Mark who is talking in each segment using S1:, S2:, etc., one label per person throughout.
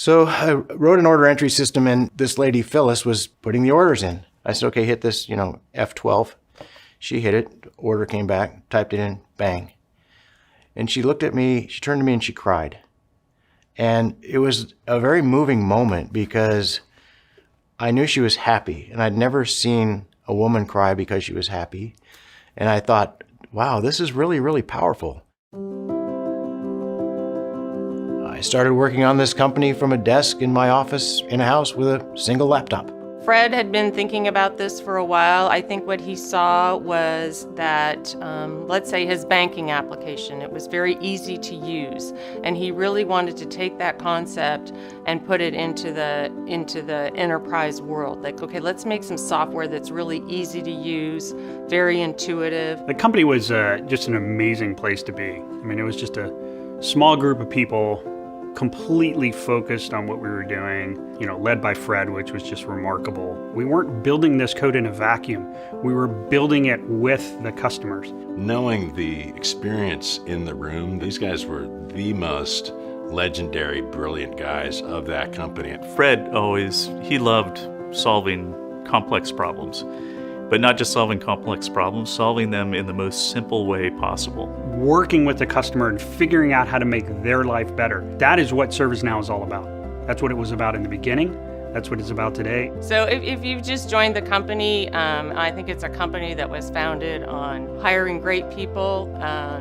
S1: So I wrote an order entry system, and this lady, Phyllis, was putting the orders in. I said, okay, hit this, F12. She hit it, order came back, typed it in, bang. And she looked at me, she turned to me and she cried. And it was a very moving moment because I knew she was happy, and I'd never seen a woman cry because she was happy. And I thought, wow, this is really, really powerful. I started working on this company from a desk in my office in a house with a single laptop.
S2: Fred had been thinking about this for a while. I think what he saw was that, let's say his banking application, it was very easy to use. And he really wanted to take that concept and put it into the enterprise world. Like, okay, let's make some software that's really easy to use, very intuitive.
S3: The company was just an amazing place to be. I mean, it was just a small group of people completely focused on what we were doing, led by Fred, which was just remarkable. We weren't building this code in a vacuum. We were building it with the customers.
S4: Knowing the experience in the room, these guys were the most legendary, brilliant guys of that company.
S5: Fred he loved solving complex problems, but not just solving complex problems, solving them in the most simple way possible.
S3: Working with the customer and figuring out how to make their life better. That is what ServiceNow is all about. That's what it was about in the beginning. That's what it's about today.
S2: So if you've just joined the company, I think it's a company that was founded on hiring great people,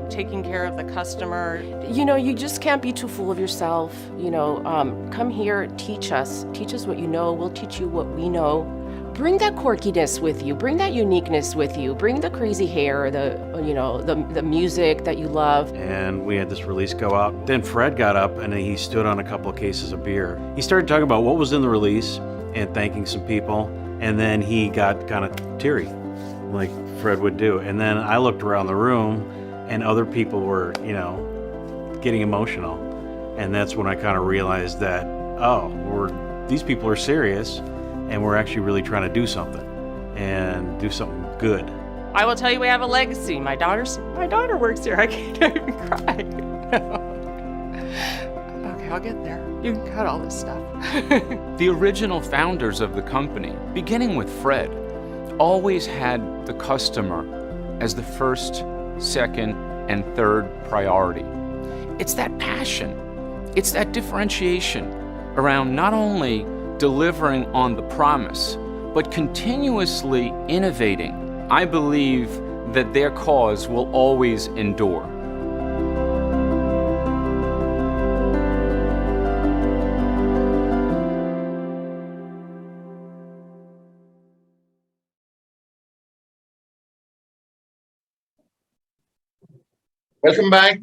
S2: taking care of the customer.
S6: You just can't be too full of yourself. Come here, teach us what you know. We'll teach you what we know. Bring that quirkiness with you. Bring that uniqueness with you. Bring the crazy hair, the music that you love.
S7: And we had this release go out. Then Fred got up and he stood on a couple of cases of beer. He started talking about what was in the release and thanking some people. And then he got kind of teary, like Fred would do. And then I looked around the room and other people were, getting emotional. And that's when I kind of realized that, these people are serious. And we're actually really trying to do something and do something good.
S2: I will tell you, we have a legacy. My daughter works here. I can't even cry. Okay, I'll get there. You can cut all this stuff.
S8: The original founders of the company, beginning with Fred, always had the customer as the first, second, and third priority. It's that passion, it's that differentiation around not only delivering on the promise, but continuously innovating. I believe that their cause will always endure.
S9: Welcome back.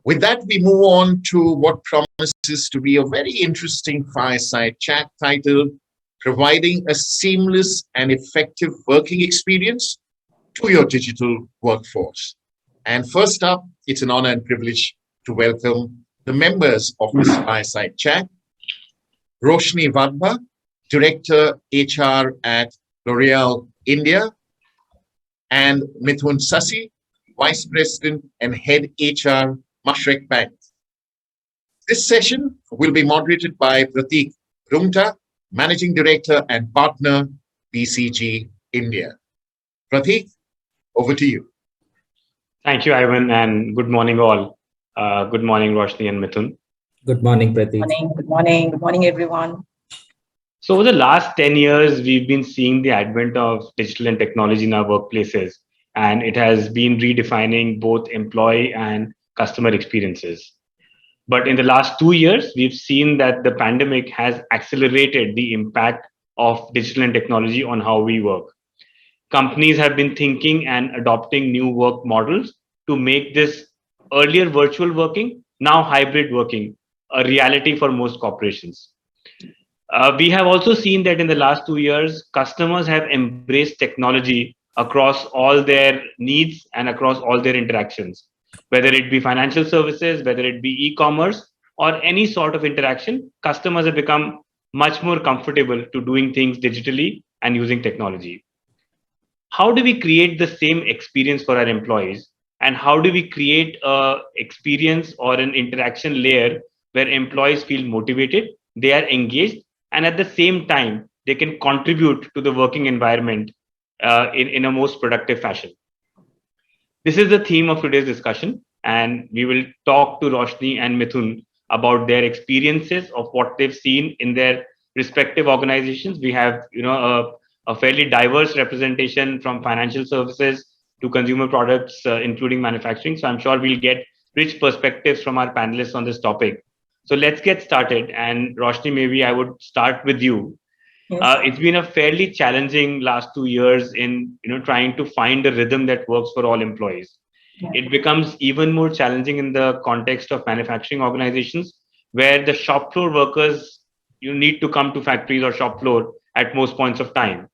S9: With that, we move on to what promises to be a very interesting fireside chat titled Providing a Seamless and Effective Working Experience to Your Digital Workforce. And first up, it's an honor and privilege to welcome the members of this fireside chat. Roshni Wadhwa, Director HR at L'Oreal India, and Mithun Sasi, Vice President and Head HR, Mashreq Bank. This session will be moderated by Prateek, Roongta, Managing Director and Partner, BCG India. Prateek, over to you.
S10: Thank you, Ivan, and good morning all. Good morning, Roshni and Mithun.
S11: Good morning, Prateek.
S12: Good morning, everyone.
S10: So over the last 10 years, we've been seeing the advent of digital and technology in our workplaces, and it has been redefining both employee and customer experiences. But in the last 2 years, we've seen that the pandemic has accelerated the impact of digital and technology on how we work. Companies have been thinking and adopting new work models to make this earlier virtual working, now hybrid working, a reality for most corporations. We have also seen that in the last 2 years, customers have embraced technology across all their needs and across all their interactions. Whether it be financial services, whether it be e-commerce, or any sort of interaction, customers have become much more comfortable to doing things digitally and using technology. How do we create the same experience for our employees? And how do we create an experience or an interaction layer where employees feel motivated they are engaged, and at the same time, they can contribute to the working environment in a most productive fashion. This is the theme of today's discussion, and we will talk to Roshni and Mithun about their experiences of what they've seen in their respective organizations. We have, a fairly diverse representation from financial services to consumer products, including manufacturing. So I'm sure we'll get rich perspectives from our panelists on this topic. So let's get started. And Roshni, maybe I would start with you.
S12: Yes.
S10: It's been a fairly challenging last 2 years in trying to find a rhythm that works for all employees.
S12: Yeah.
S10: It becomes even more challenging in the context of manufacturing organizations, where the shop floor workers need to come to factories or shop floor at most points of time.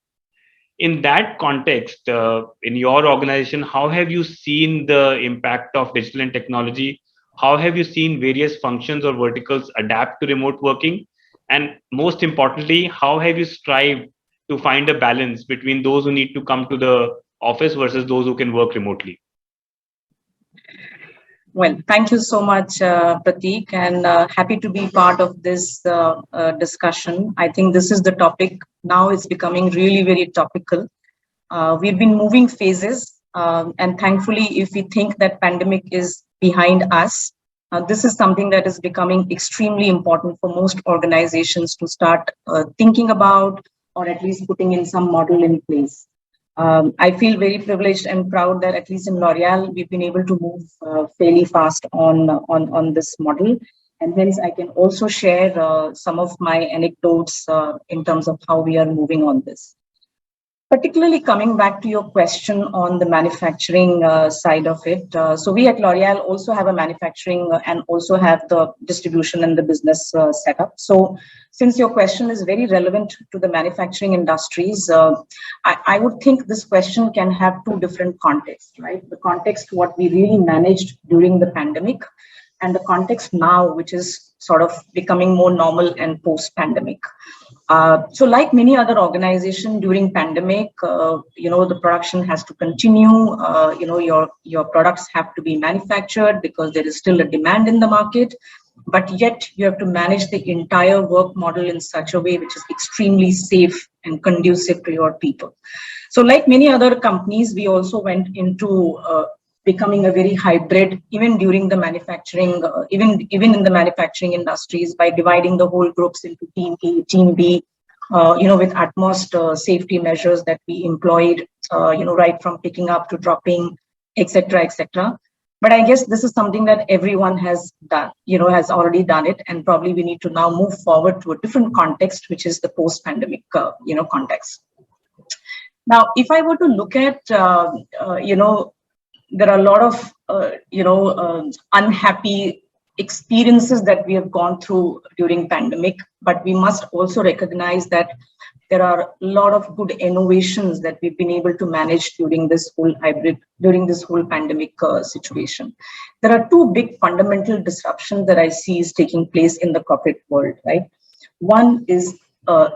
S10: In that context, in your organization, how have you seen the impact of digital and technology? How have you seen various functions or verticals adapt to remote working? And most importantly, how have you strived to find a balance between those who need to come to the office versus those who can work remotely?
S12: Well, thank you so much, Prateek, and happy to be part of this discussion. I think this is the topic. Now it's becoming really very topical. We've been moving phases, and thankfully, if we think that pandemic is behind us, this is something that is becoming extremely important for most organizations to start thinking about, or at least putting in some model in place. I feel very privileged and proud that at least in L'Oreal, we've been able to move fairly fast on this model. And hence, I can also share some of my anecdotes in terms of how we are moving on this. Particularly coming back to your question on the manufacturing side of it. So we at L'Oreal also have a manufacturing and also have the distribution and the business setup. So since your question is very relevant to the manufacturing industries, I would think this question can have two different contexts, right? The context, what we really managed during the pandemic, and the context now, which is sort of becoming more normal and post-pandemic. So like many other organizations during pandemic, the production has to continue, your products have to be manufactured because there is still a demand in the market, but yet you have to manage the entire work model in such a way which is extremely safe and conducive to your people. So like many other companies, we also went into becoming a very hybrid, even during the manufacturing, even in the manufacturing industries, by dividing the whole groups into team A, team B, with utmost safety measures that we employed, right from picking up to dropping, etc., etc. But I guess this is something that everyone has done, has already done it, and probably we need to now move forward to a different context, which is the post-pandemic, context. Now, if I were to look at, there are a lot of, unhappy experiences that we have gone through during pandemic, but we must also recognize that there are a lot of good innovations that we've been able to manage during this whole pandemic situation. There are two big fundamental disruptions that I see is taking place in the corporate world, right? One is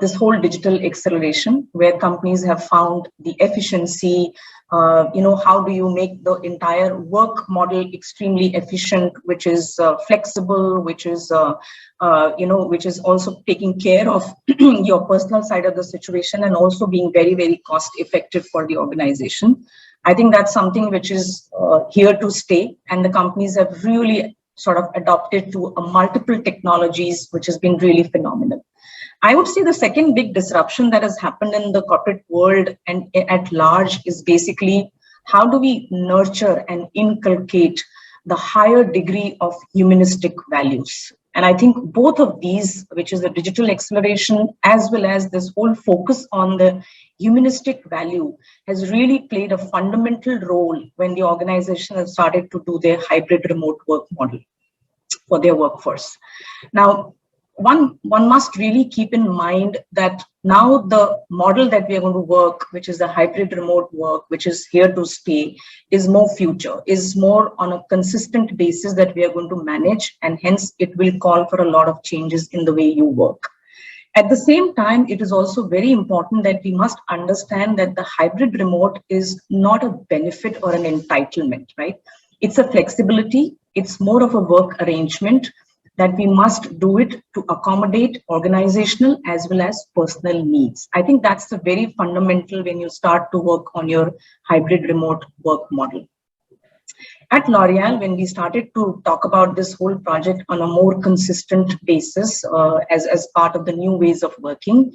S12: this whole digital acceleration, where companies have found the efficiency, how do you make the entire work model extremely efficient, which is flexible, which is also taking care of your personal side of the situation and also being very, very cost effective for the organization. I think that's something which is here to stay, and the companies have really sort of adopted to multiple technologies, which has been really phenomenal. I would say the second big disruption that has happened in the corporate world and at large is basically how do we nurture and inculcate the higher degree of humanistic values. And I think both of these, which is the digital acceleration as well as this whole focus on the humanistic value, has really played a fundamental role when the organization has started to do their hybrid remote work model for their workforce. Now, one must really keep in mind that now the model that we are going to work, which is the hybrid remote work, which is here to stay, is more future, is more on a consistent basis that we are going to manage, and hence it will call for a lot of changes in the way you work. At the same time, it is also very important that we must understand that the hybrid remote is not a benefit or an entitlement, right? It's a flexibility. It's more of a work arrangement that we must do it to accommodate organizational as well as personal needs. I think that's the very fundamental when you start to work on your hybrid remote work model. At L'Oreal, when we started to talk about this whole project on a more consistent basis as part of the new ways of working,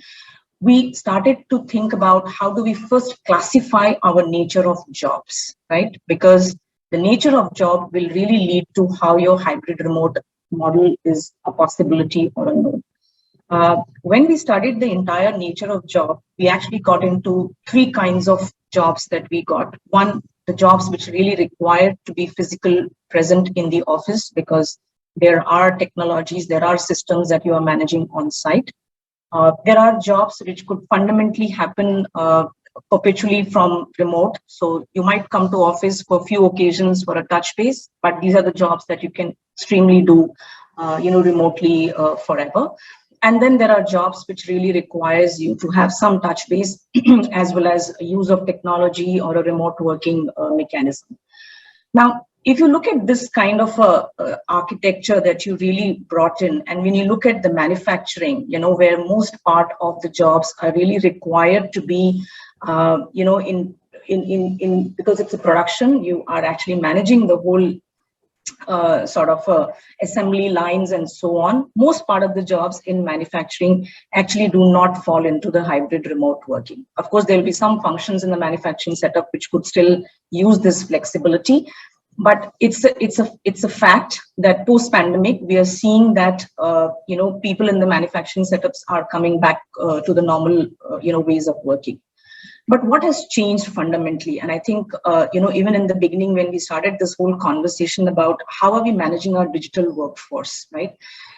S12: we started to think about how do we first classify our nature of jobs, right? Because the nature of job will really lead to how your hybrid remote model is a possibility or a no. When we studied the entire nature of job, we actually got into three kinds of jobs that we got. One, the jobs which really required to be physical present in the office because there are technologies, there are systems that you are managing on site. There are jobs which could fundamentally happen perpetually from remote. So you might come to office for a few occasions for a touch base, but these are the jobs that you can extremely do, remotely forever. And then there are jobs which really requires you to have some touch base as well as use of technology or a remote working mechanism. Now, if you look at this kind of architecture that you really brought in, and when you look at the manufacturing, where most part of the jobs are really required to be, in because it's a production, you are actually managing the whole assembly lines and so on. Most part of the jobs in manufacturing actually do not fall into the hybrid remote working. Of course, there will be some functions in the manufacturing setup which could still use this flexibility. But it's a fact that post-pandemic, we are seeing that, people in the manufacturing setups are coming back to the normal, ways of working. But what has changed fundamentally? And I think, even in the beginning, when we started this whole conversation about how are we managing our digital workforce, right?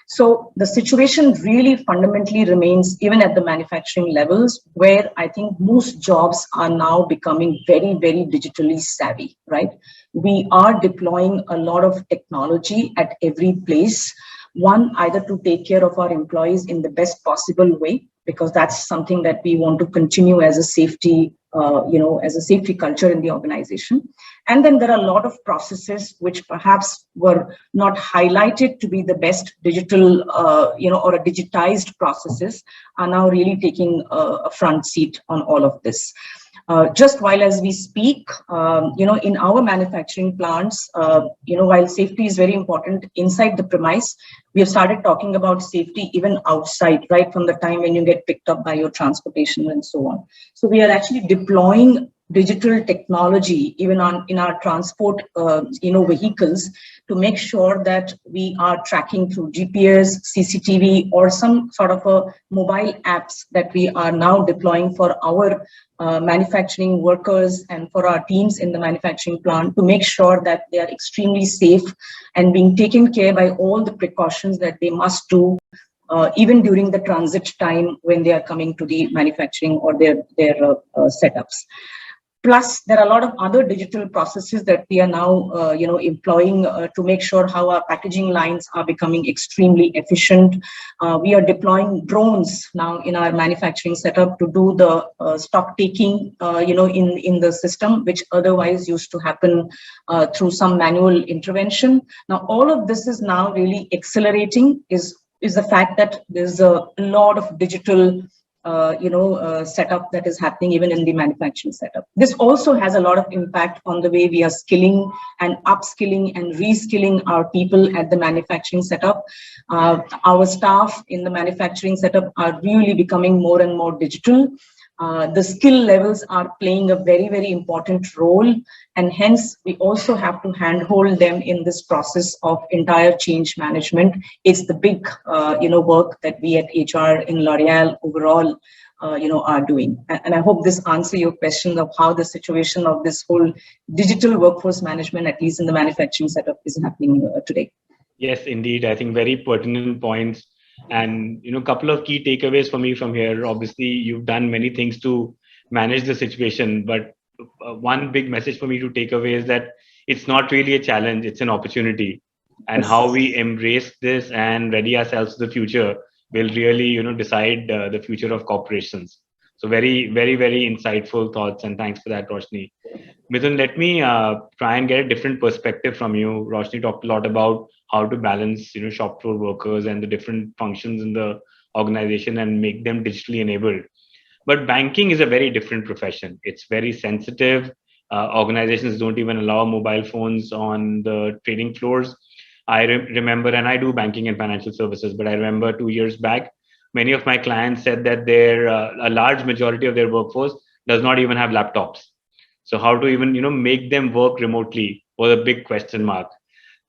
S12: So the situation really fundamentally remains even at the manufacturing levels, where I think most jobs are now becoming very, very digitally savvy, right? We are deploying a lot of technology at every place. One, either to take care of our employees in the best possible way, because that's something that we want to continue as a safety, as a safety culture in the organization. And then there are a lot of processes which perhaps were not highlighted to be the best digital, or a digitized processes are now really taking a front seat on all of this. Just while as we speak, in our manufacturing plants, while safety is very important inside the premise, we have started talking about safety even outside, right from the time when you get picked up by your transportation and so on. So we are actually deploying digital technology even in our transport, vehicles to make sure that we are tracking through GPS, CCTV, or some sort of a mobile apps that we are now deploying for our manufacturing workers and for our teams in the manufacturing plant to make sure that they are extremely safe and being taken care by all the precautions that they must do even during the transit time when they are coming to the manufacturing or their setups. Plus, there are a lot of other digital processes that we are now, employing to make sure how our packaging lines are becoming extremely efficient. We are deploying drones now in our manufacturing setup to do the stock taking, in the system, which otherwise used to happen through some manual intervention. Now, all of this is now really accelerating is the fact that there's a lot of digital setup that is happening even in the manufacturing setup. This also has a lot of impact on the way we are skilling and upskilling and reskilling our people at the manufacturing setup. Our staff in the manufacturing setup are really becoming more and more digital. The skill levels are playing a very, very important role, and hence we also have to handhold them in this process of entire change management. It's the big, work that we at HR in L'Oreal overall, are doing. And I hope this answers your question of how the situation of this whole digital workforce management, at least in the manufacturing setup, is happening today.
S10: Yes, indeed. I think very pertinent points. And, a couple of key takeaways for me from here. Obviously, you've done many things to manage the situation, but one big message for me to take away is that it's not really a challenge, it's an opportunity. And how we embrace this and ready ourselves to the future will really, decide the future of corporations. So very insightful thoughts, and thanks for that, Roshni. Mithun, let me try and get a different perspective from you. Roshni talked a lot about how to balance, shop floor workers and the different functions in the organization and make them digitally enabled. But banking is a very different profession. It's very sensitive. Organizations don't even allow mobile phones on the trading floors. I remember, and I do banking and financial services, but I remember 2 years back, many of my clients said that a large majority of their workforce does not even have laptops. So how to even make them work remotely was a big question mark.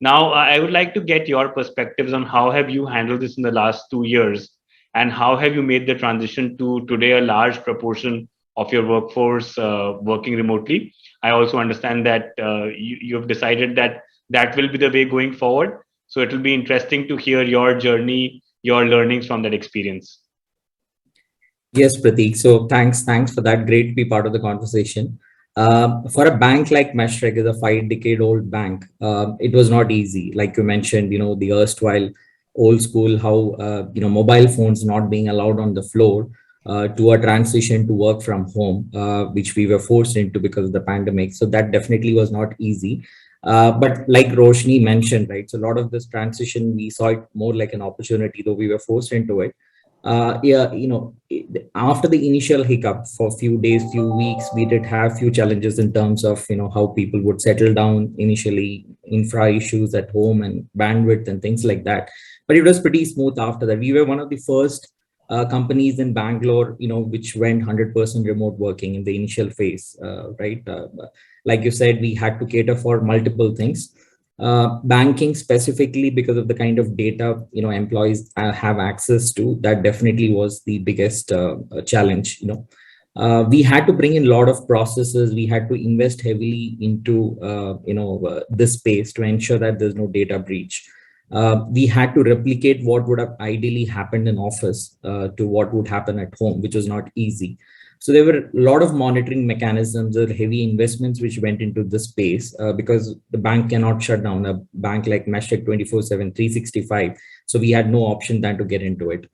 S10: Now, I would like to get your perspectives on how have you handled this in the last 2 years, and how have you made the transition to today a large proportion of your workforce working remotely? I also understand that you have decided that that will be the way going forward. So it will be interesting to hear your journey, your learnings from that experience.
S11: Yes, Prateek. So thanks for that. Great to be part of the conversation. For a bank like Mashreq, is a 5-decade-old bank, it was not easy. Like you mentioned, the erstwhile old school, how mobile phones not being allowed on the floor, to a transition to work from home, which we were forced into because of the pandemic. So that definitely was not easy. But like Roshni mentioned, right? So a lot of this transition, we saw it more like an opportunity, though we were forced into it. After the initial hiccup for a few days, few weeks, we did have few challenges in terms of, how people would settle down initially, infra issues at home and bandwidth and things like that. But it was pretty smooth after that. We were one of the first companies in Bangalore, which went 100% remote working in the initial phase, right? Like you said, we had to cater for multiple things. Banking specifically, because of the kind of data employees have access to, that definitely was the biggest challenge. We had to bring in a lot of processes. We had to invest heavily into this space to ensure that there's no data breach. We had to replicate what would have ideally happened in office to what would happen at home, which was not easy. So there were a lot of monitoring mechanisms or heavy investments which went into this space, because the bank cannot shut down. A bank like Mashreq 24/7, 365. So we had no option than to get into it.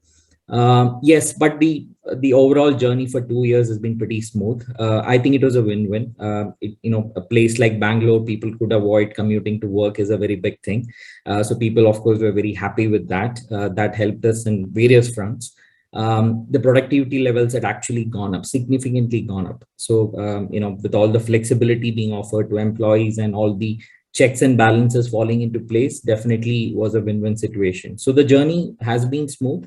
S11: Yes, but the overall journey for 2 years has been pretty smooth. I think it was a win-win. A place like Bangalore, people could avoid commuting to work is a very big thing. So people, of course, were very happy with that. That helped us in various fronts. The productivity levels had actually gone up, significantly gone up. So, with all the flexibility being offered to employees and all the checks and balances falling into place, definitely was a win-win situation. So the journey has been smooth.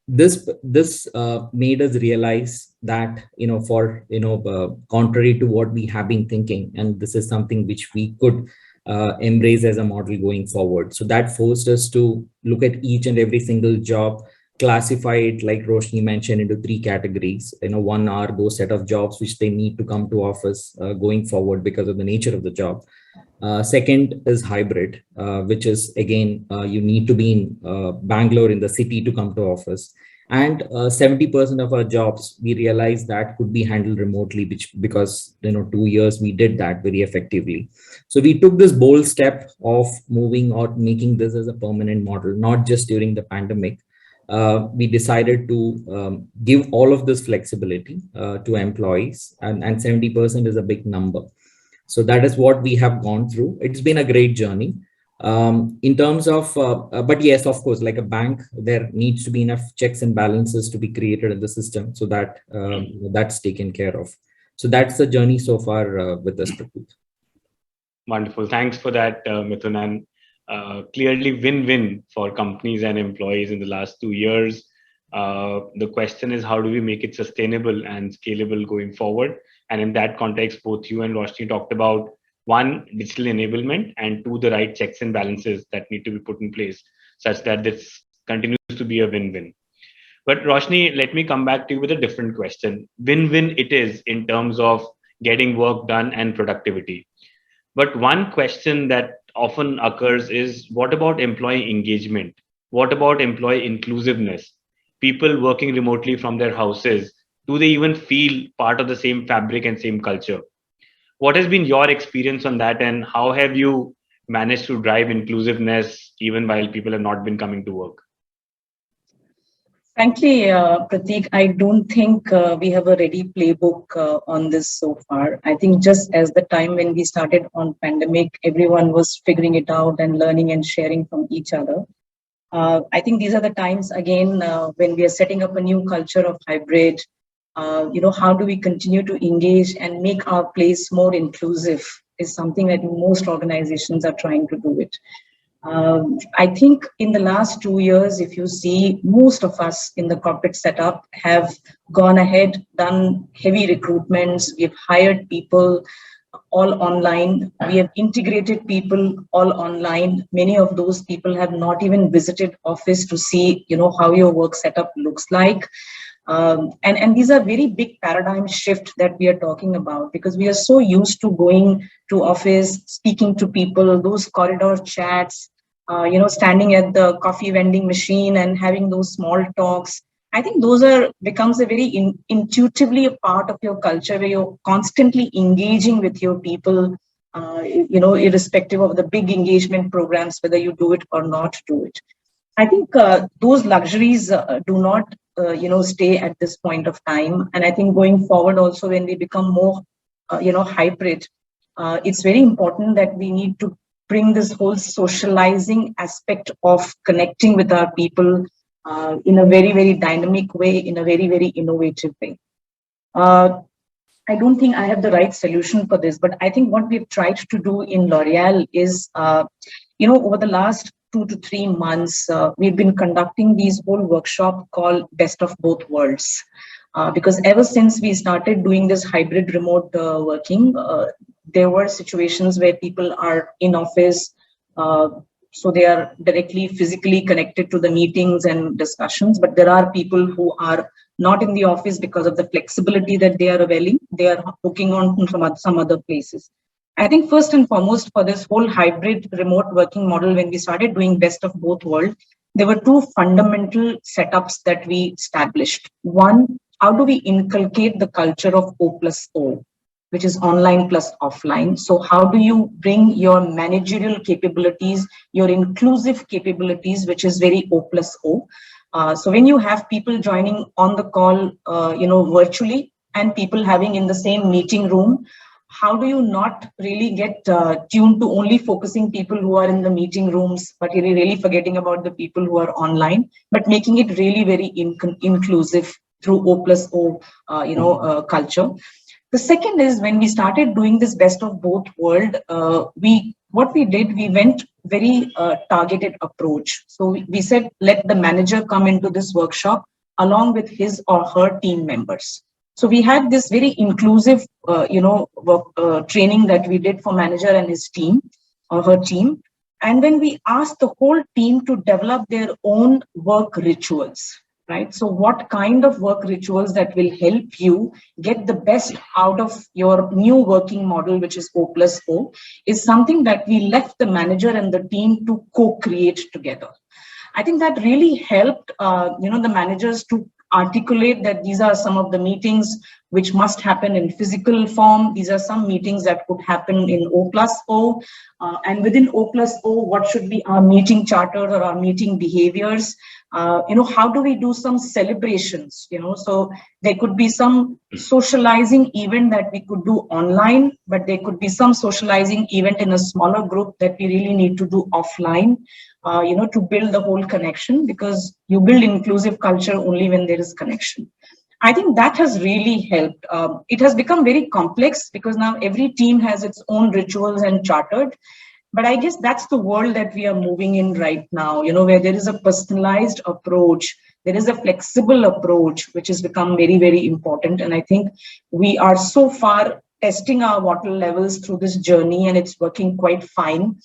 S11: This made us realize that, contrary to what we have been thinking, and this is something which we could embrace as a model going forward. So that forced us to look at each and every single job, classify it, like Roshni mentioned, into 3 categories. One are those set of jobs which they need to come to office going forward because of the nature of the job. Second is hybrid, which is again, you need to be in Bangalore in the city to come to office. And 70% of our jobs, we realized that could be handled remotely, because 2 years we did that very effectively. So we took this bold step of moving or making this as a permanent model, not just during the pandemic. We decided to give all of this flexibility to employees, and 70% is a big number. So that is what we have gone through. It's been a great journey. In terms of, but yes, of course, like a bank, there needs to be enough checks and balances to be created in the system, so that that's taken care of. So that's the journey so far with this.
S10: Wonderful. Thanks for that, Mithun. And clearly win-win for companies and employees in the last 2 years. The question is, how do we make it sustainable and scalable going forward? And in that context, both you and Roshni talked about, 1, digital enablement, and 2, the right checks and balances that need to be put in place such that this continues to be a win-win. But Roshni, let me come back to you with a different question. Win-win it is in terms of getting work done and productivity. But one question that often occurs is, what about employee engagement? What about employee inclusiveness? People working remotely from their houses, do they even feel part of the same fabric and same culture? What has been your experience on that, and how have you managed to drive inclusiveness even while people have not been coming to work?
S12: Frankly, Prateek, I don't think we have a ready playbook on this so far. I think just as the time when we started on pandemic, everyone was figuring it out and learning and sharing from each other. I think these are the times again when we are setting up a new culture of hybrid. How do we continue to engage and make our place more inclusive is something that most organizations are trying to do it. I think in the last 2 years, if you see, most of us in the corporate setup have gone ahead, done heavy recruitments. We've hired people all online. We have integrated people all online. Many of those people have not even visited office to see, how your work setup looks like. And these are very big paradigm shift that we are talking about, because we are so used to going to office, speaking to people, those corridor chats, standing at the coffee vending machine and having those small talks. I think those becomes a very intuitively a part of your culture, where you're constantly engaging with your people, irrespective of the big engagement programs, whether you do it or not do it. I think those luxuries do not, stay at this point of time. And I think going forward also, when we become more, hybrid, it's very important that we need to bring this whole socializing aspect of connecting with our people in a very, very dynamic way, in a very, very innovative way. I don't think I have the right solution for this, but I think what we've tried to do in L'Oreal is, over the last 2 to 3 months, we've been conducting these whole workshop called Best of Both Worlds. Because ever since we started doing this hybrid remote working, there were situations where people are in office, so they are directly physically connected to the meetings and discussions, but there are people who are not in the office because of the flexibility that they are availing. They are hooking on from some other places. I think first and foremost, for this whole hybrid remote working model, when we started doing Best of Both Worlds, there were two fundamental setups that we established. One, how do we inculcate the culture of O plus O, which is online plus offline? So how do you bring your managerial capabilities, your inclusive capabilities, which is very O plus O? So when you have people joining on the call, virtually, and people having in the same meeting room, how do you not really get tuned to only focusing people who are in the meeting rooms, but you're really forgetting about the people who are online, but making it really very inclusive through O plus O, culture. The second is, when we started doing this Best of Both World, we went very targeted approach. So we said, let the manager come into this workshop along with his or her team members. So we had this very inclusive, training that we did for manager and his team or her team. And then we asked the whole team to develop their own work rituals, right? So what kind of work rituals that will help you get the best out of your new working model, which is O plus O, is something that we left the manager and the team to co-create together. I think that really helped, the managers to articulate that these are some of the meetings which must happen in physical form. These are some meetings that could happen in O plus O. And within O plus O, what should be our meeting charter or our meeting behaviors? How do we do some celebrations? So there could be some socializing event that we could do online, but there could be some socializing event in a smaller group that we really need to do offline. To build the whole connection, because you build inclusive culture only when there is connection. I think that has really helped. It has become very complex because now every team has its own rituals and chartered. But I guess that's the world that we are moving in right now, where there is a personalized approach, there is a flexible approach, which has become very, very important. And I think we are so far testing our water levels through this journey, and it's working quite fine.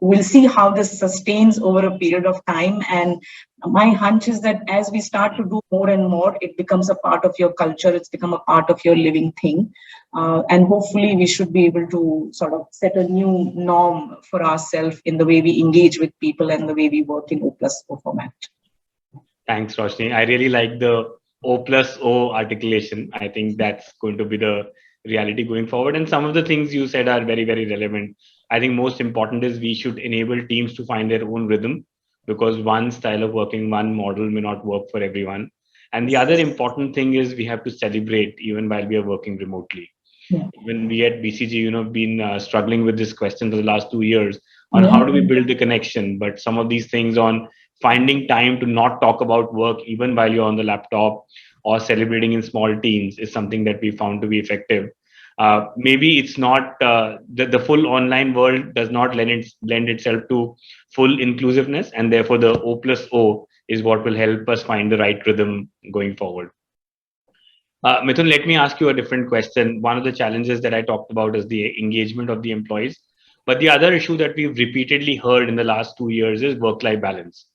S12: We'll see how this sustains over a period of time. And my hunch is that as we start to do more and more, it becomes a part of your culture. It's become a part of your living thing. And hopefully we should be able to sort of set a new norm for ourselves in the way we engage with people and the way we work in O plus O format.
S10: Thanks, Roshni. I really like the O plus O articulation. I think that's going to be the reality going forward. And some of the things you said are very, very relevant. I think most important is we should enable teams to find their own rhythm because one style of working, one model may not work for everyone. And the other important thing is we have to celebrate even while we are working remotely. When we at BCG, been struggling with this question for the last 2 years on how do we build the connection, but some of these things on finding time to not talk about work even while you're on the laptop or celebrating in small teams is something that we found to be effective. Maybe it's not the full online world does not lend itself to full inclusiveness, and therefore the O+O is what will help us find the right rhythm going forward. Mithun, let me ask you a different question. One of the challenges that I talked about is the engagement of the employees. But the other issue that we've repeatedly heard in the last 2 years is work-life balance.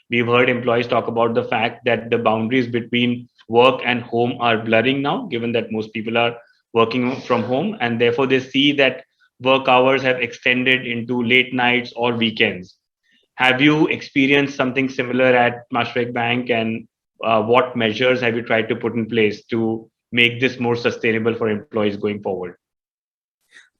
S10: We've heard employees talk about the fact that the boundaries between work and home are blurring now, given that most people are working from home, and therefore they see that work hours have extended into late nights or weekends. Have you experienced something similar at Mashreq Bank, and what measures have you tried to put in place to make this more sustainable for employees going forward?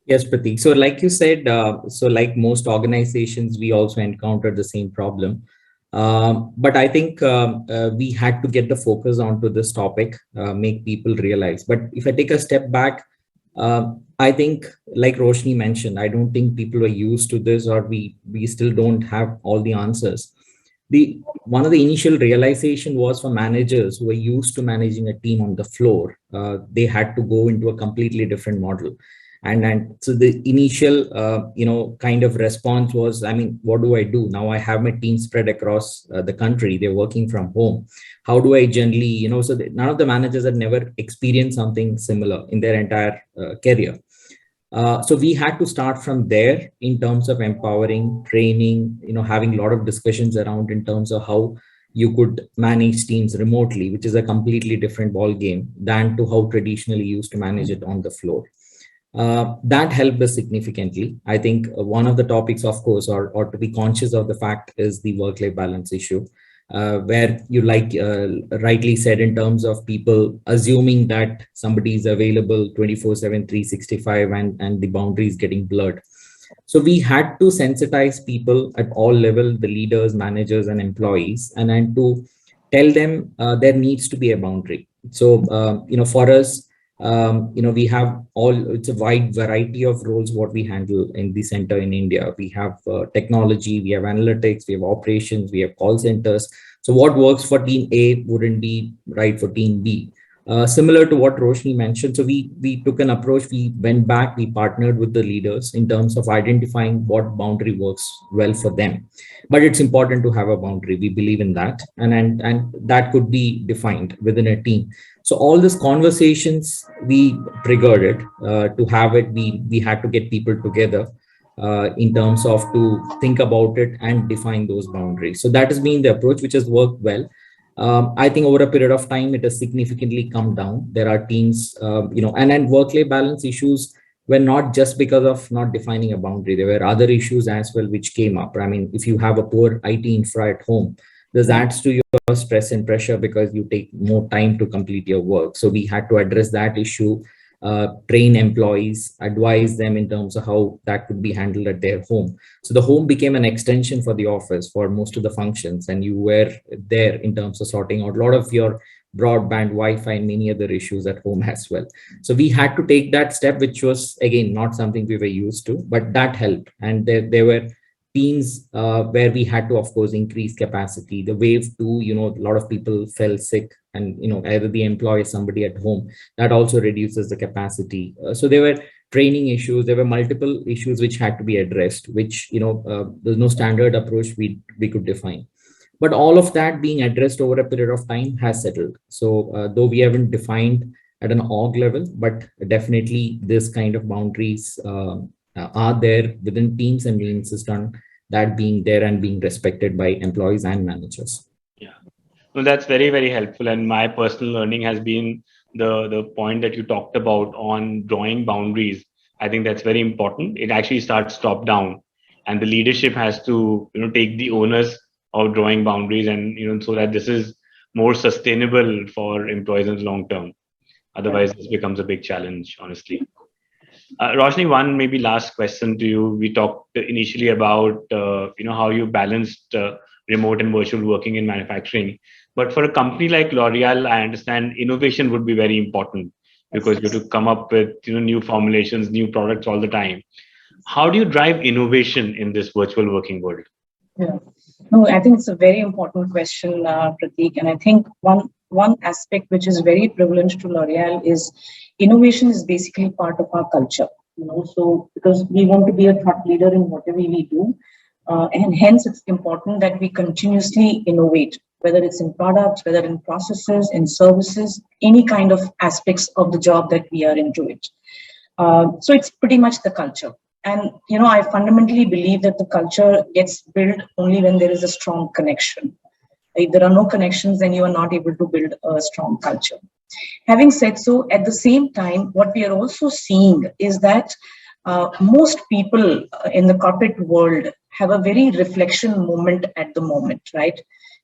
S11: Yes, Prateek. So like you said, so like most organizations, we also encountered the same problem. But I think we had to get the focus onto this topic, make people realize. But if I take a step back, I think, like Roshni mentioned, I don't think people are used to this, or we still don't have all the answers. One of the initial realization was for managers who were used to managing a team on the floor. They had to go into a completely different model. And so the initial, kind of response was, I mean, what do I do? Now I have my team spread across the country. They're working from home. How do I generally, so none of the managers had never experienced something similar in their entire career. So we had to start from there in terms of empowering, training, having a lot of discussions around in terms of how you could manage teams remotely, which is a completely different ball game than to how traditionally used to manage it on the floor. That helped us significantly. I think one of the topics, of course, or to be conscious of the fact is the work-life balance issue, where you rightly said in terms of people assuming that somebody is available 24/7, 365 and the boundaries getting blurred. So we had to sensitize people at all levels, the leaders, managers, and employees, and to tell them there needs to be a boundary. So, for us, we have it's a wide variety of roles what we handle in the center in India. We have technology, we have analytics, we have operations, we have call centers. So what works for team A wouldn't be right for team B. Similar to what Roshni mentioned, so we took an approach. We went back, we partnered with the leaders in terms of identifying what boundary works well for them. But it's important to have a boundary. We believe in that, and that could be defined within a team. So all these conversations, we triggered it to have it. We had to get people together in terms of to think about it and define those boundaries. So that has been the approach, which has worked well. I think over a period of time, it has significantly come down. There are teams, and work-life balance issues were not just because of not defining a boundary. There were other issues as well which came up. I mean, if you have a poor IT infra at home, this adds to your stress and pressure because you take more time to complete your work. So we had to address that issue, train employees, advise them in terms of how that could be handled at their home. So the home became an extension for the office for most of the functions, and you were there in terms of sorting out a lot of your broadband, Wi-Fi, and many other issues at home as well. So we had to take that step, which was, again, not something we were used to, but that helped. And there were teams where we had to, of course, increase capacity. The wave 2, a lot of people fell sick, and either the employee or somebody at home, that also reduces the capacity. So there were training issues. There were multiple issues which had to be addressed, which there's no standard approach we could define. But all of that being addressed over a period of time has settled. So though we haven't defined at an org level, but definitely this kind of boundaries are there within teams, and we insist on that being there and being respected by employees and managers.
S10: Yeah, well, that's very, very helpful. And my personal learning has been the point that you talked about on drawing boundaries. I think that's very important. It actually starts top down, and the leadership has to take the onus of drawing boundaries, and so that this is more sustainable for employees in the long term. Otherwise, this becomes a big challenge, honestly. Roshni, one maybe last question to you. We talked initially about how you balanced remote and virtual working in manufacturing. But for a company like L'Oreal, I understand innovation would be very important because you have to come up with new formulations, new products all the time. How do you drive innovation in this virtual working world?
S12: Yeah. No, I think it's a very important question, Prateek. And I think one aspect which is very prevalent to L'Oreal is innovation is basically part of our culture. So because we want to be a thought leader in whatever we do, and hence it's important that we continuously innovate, whether it's in products, whether in processes, in services, any kind of aspects of the job that we are into it. So it's pretty much the culture. And, I fundamentally believe that the culture gets built only when there is a strong connection. If there are no connections, then you are not able to build a strong culture. Having said so, at the same time, what we are also seeing is that most people in the corporate world have a very reflection moment at the moment, right?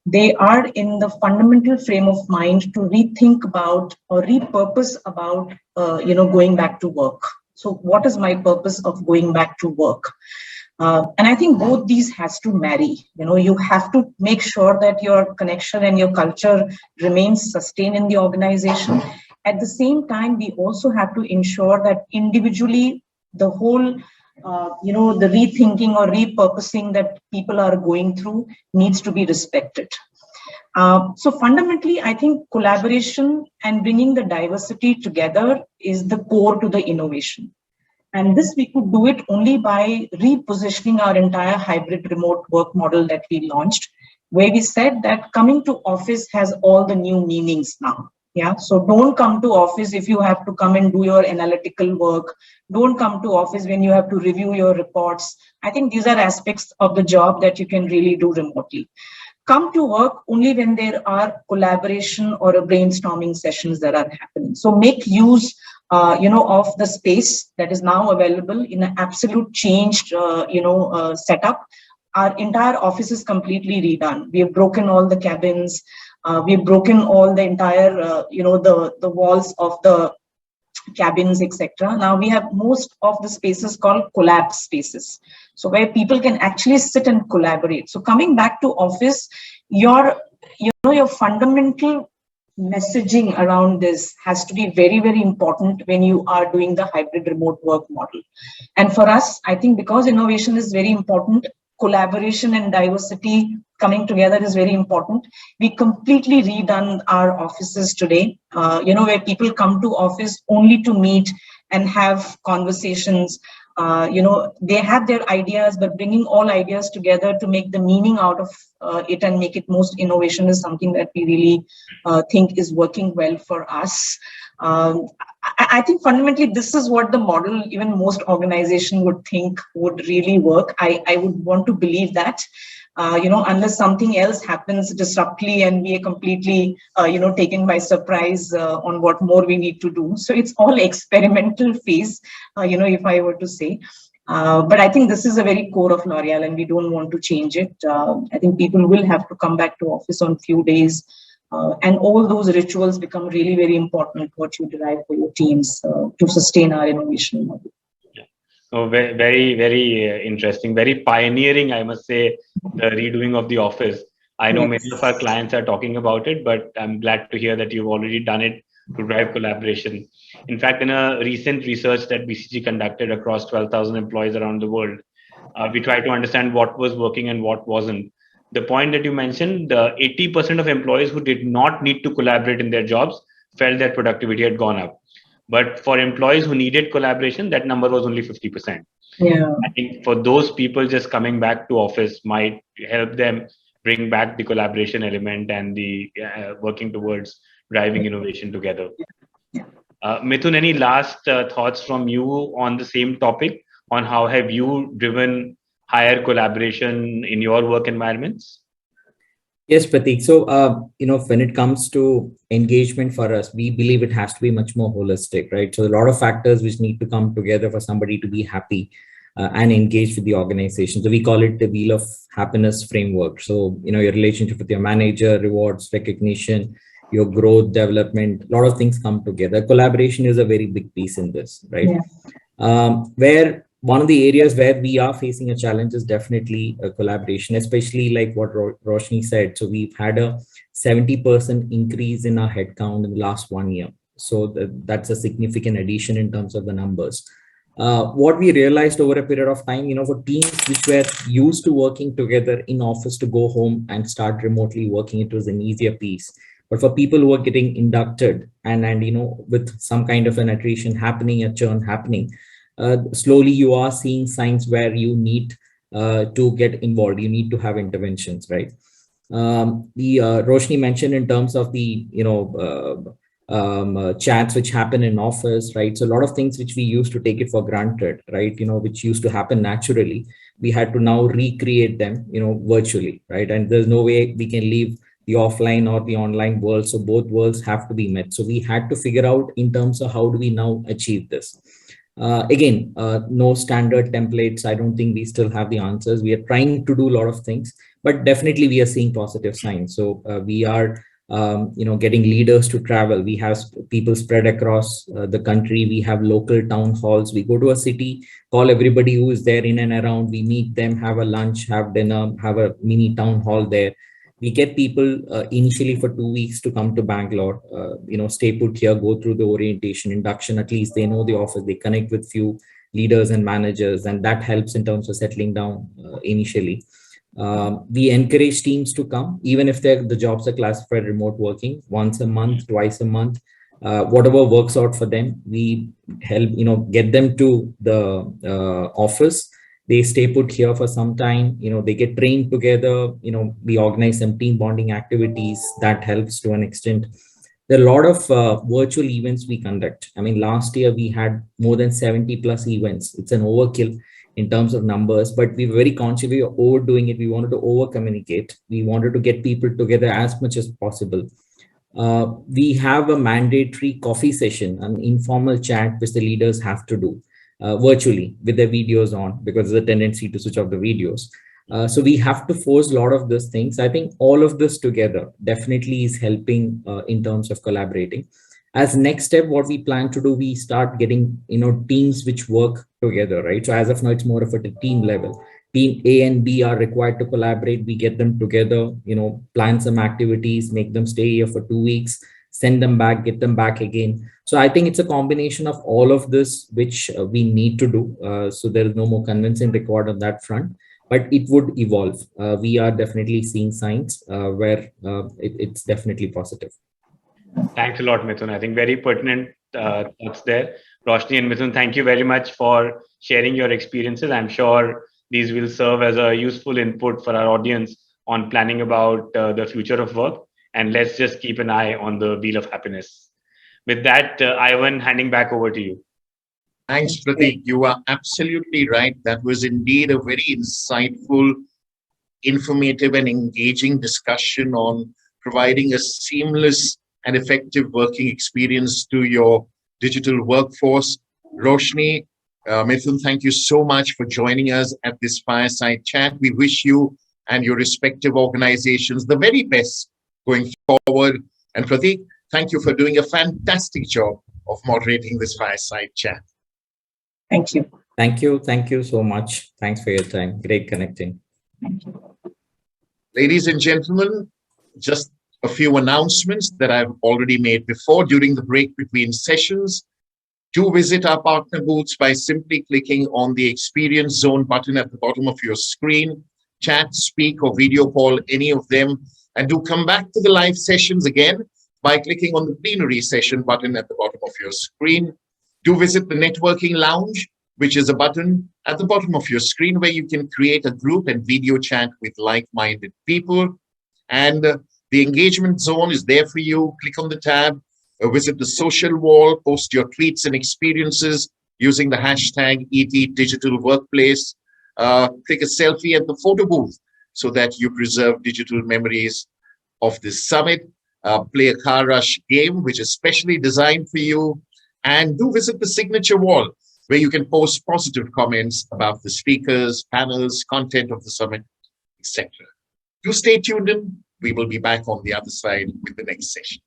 S12: They are in the fundamental frame of mind to rethink about or repurpose about, going back to work. So what is my purpose of going back to work? And I think both these has to marry. You have to make sure that your connection and your culture remains sustained in the organization. At the same time, we also have to ensure that individually the whole, the rethinking or repurposing that people are going through needs to be respected. So fundamentally, I think collaboration and bringing the diversity together is the core to the innovation. And this we could do it only by repositioning our entire hybrid remote work model that we launched, where we said that coming to office has all the new meanings now. Yeah, so don't come to office if you have to come and do your analytical work. Don't come to office when you have to review your reports. I think these are aspects of the job that you can really do remotely. Come to work only when there are collaboration or brainstorming sessions that are happening. So make use, of the space that is now available in an absolute changed, setup. Our entire office is completely redone. We have broken all the cabins. We've broken all the entire, the walls of the cabins, etc. Now we have most of the spaces called collab spaces. So where people can actually sit and collaborate. So coming back to office, your fundamental messaging around this has to be very, very important when you are doing the hybrid remote work model. And for us, I think because innovation is very important, collaboration and diversity coming together is very important. We completely redone our offices today, where people come to office only to meet and have conversations. They have their ideas, but bringing all ideas together to make the meaning out of it and make it most innovation is something that we really think is working well for us. I think fundamentally this is what the model even most organization would think would really work. I would want to believe that, unless something else happens disruptively and we are completely, taken by surprise on what more we need to do. So it's all experimental phase, if I were to say. But I think this is a very core of L'Oreal and we don't want to change it. I think people will have to come back to office on few days. And all those rituals become really very important what you derive for your teams to sustain our innovation model.
S10: Oh, very, very interesting, very pioneering, I must say, the redoing of the office. I know many of our clients are talking about it, but I'm glad to hear that you've already done it to drive collaboration. In fact, in a recent research that BCG conducted across 12,000 employees around the world, we tried to understand what was working and what wasn't. The point that you mentioned, 80% of employees who did not need to collaborate in their jobs felt that productivity had gone up. But for employees who needed collaboration, that number was only 50%.
S12: Yeah.
S10: I think for those people, just coming back to office might help them bring back the collaboration element and the working towards driving innovation together. Mithun, any last thoughts from you on the same topic on how have you driven higher collaboration in your work environments?
S11: Yes, Prateek. So, when it comes to engagement for us, we believe it has to be much more holistic, right? So a lot of factors which need to come together for somebody to be happy and engaged with the organization. So we call it the Wheel of Happiness framework. So, your relationship with your manager, rewards, recognition, your growth, development, a lot of things come together. Collaboration is a very big piece in this, right? Where one of the areas where we are facing a challenge is definitely a collaboration, especially like what Roshni said. So we've had a 70% increase in our headcount in the last 1 year. So that's a significant addition in terms of the numbers. What we realized over a period of time, for teams which were used to working together in office to go home and start remotely working, it was an easier piece. But for people who are getting inducted and with some kind of an attrition happening, a churn happening, slowly you are seeing signs where you need to get involved. You need to have interventions, right? The Roshni mentioned in terms of the chats which happen in office, right? So a lot of things which we used to take it for granted, right? Which used to happen naturally, we had to now recreate them, virtually, right? And there's no way we can leave the offline or the online world. So both worlds have to be met. So we had to figure out in terms of how do we now achieve this. Again, no standard templates. I don't think we still have the answers. We are trying to do a lot of things, but definitely we are seeing positive signs. So we are, getting leaders to travel. We have people spread across the country. We have local town halls. We go to a city, call everybody who is there in and around. We meet them, have a lunch, have dinner, have a mini town hall there. We get people initially for 2 weeks to come to Bangalore, stay put here, go through the orientation, induction. At least they know the office, they connect with few leaders and managers, and that helps in terms of settling down initially. We encourage teams to come, even if the jobs are classified remote working, once a month, twice a month, whatever works out for them. We help, get them to the office. They stay put here for some time, they get trained together, we organize some team bonding activities that helps to an extent. There are a lot of virtual events we conduct. I mean, last year we had more than 70 plus events. It's an overkill in terms of numbers, but we were very conscious we were overdoing it. We wanted to over communicate. We wanted to get people together as much as possible. We have a mandatory coffee session, an informal chat which the leaders have to do. Virtually with their videos on, because there's a tendency to switch off the videos. So we have to force a lot of these things. I think all of this together definitely is helping in terms of collaborating. As next step, what we plan to do, we start getting, teams which work together, right? So as of now, it's more of at a team level. Team A and B are required to collaborate. We get them together, plan some activities, make them stay here for 2 weeks, send them back, get them back again. So I think it's a combination of all of this, which we need to do. So there is no more convincing required on that front, but it would evolve. We are definitely seeing signs where it's definitely positive.
S10: Thanks a lot, Mithun. I think very pertinent thoughts there. Roshni and Mithun, thank you very much for sharing your experiences. I'm sure these will serve as a useful input for our audience on planning about the future of work. And let's just keep an eye on the wheel of happiness. With that, Ivan, handing back over to you.
S9: Thanks, Prateek. You are absolutely right. That was indeed a very insightful, informative, and engaging discussion on providing a seamless and effective working experience to your digital workforce. Roshni, Mithun, thank you so much for joining us at this Fireside Chat. We wish you and your respective organizations the very best going forward. And Prateek, thank you for doing a fantastic job of moderating this Fireside Chat.
S12: Thank you.
S11: Thank you. Thank you so much. Thanks for your time. Great connecting.
S12: Thank you.
S9: Ladies and gentlemen, just a few announcements that I've already made before during the break between sessions. Do visit our partner booths by simply clicking on the Experience Zone button at the bottom of your screen. Chat, speak, or video call any of them. And do come back to the live sessions again by clicking on the plenary session button at the bottom of your screen. Do visit the networking lounge, which is a button at the bottom of your screen where you can create a group and video chat with like-minded people. And the engagement zone is there for you. Click on the tab, visit the social wall, post your tweets and experiences using the hashtag #ETDigitalWorkplace. Take a selfie at the photo booth so that you preserve digital memories of this summit. Play a car rush game, which is specially designed for you. And do visit the signature wall, where you can post positive comments about the speakers, panels, content of the summit, etc. Do stay tuned in. We will be back on the other side with the next session.